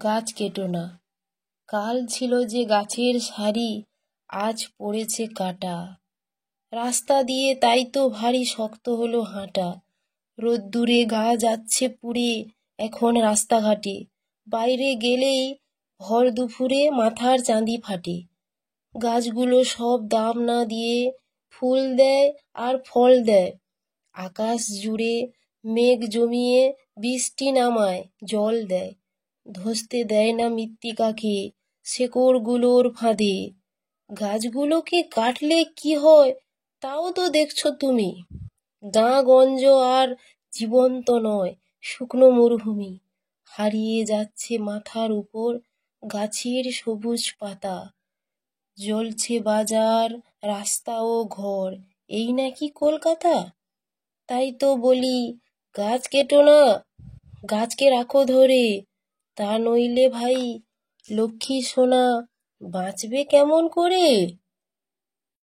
গাছ কেটো না। কাল ছিল যে গাছের সারি, আজ পড়েছে কাটা। রাস্তা দিয়ে তাই তো ভারী শক্ত হলো হাঁটা। রোদ্দুরে গা যাচ্ছে পুড়ে এখন রাস্তাঘাটে। বাইরে গেলেই ভর দুপুরে মাথার চাঁদি ফাটে। গাছগুলো সব দাম না দিয়ে ফুল দেয় আর ফল দেয়। আকাশ জুড়ে মেঘ জমিয়ে বৃষ্টি নামায়, জল দেয়। ধসতে দেয় না মৃত্তিকাকে শেকড়গুলোর ফাঁদে। গাছগুলোকে কাটলে কি হয় তাও তো দেখছো তুমি। গাঁ-গঞ্জ আর জীবন্ত নয়, শুকনো মরুভূমি। হারিয়ে যাচ্ছে মাথার উপর গাছের সবুজ পাতা। জ্বলছে বাজার, রাস্তা ও ঘর, এই নাকি কলকাতা? তাই তো বলি, গাছ কেটো না, গাছকে রাখো ধরে। তা নইলে ভাই লক্ষ্মী সোনা বাঁচবে কেমন করে?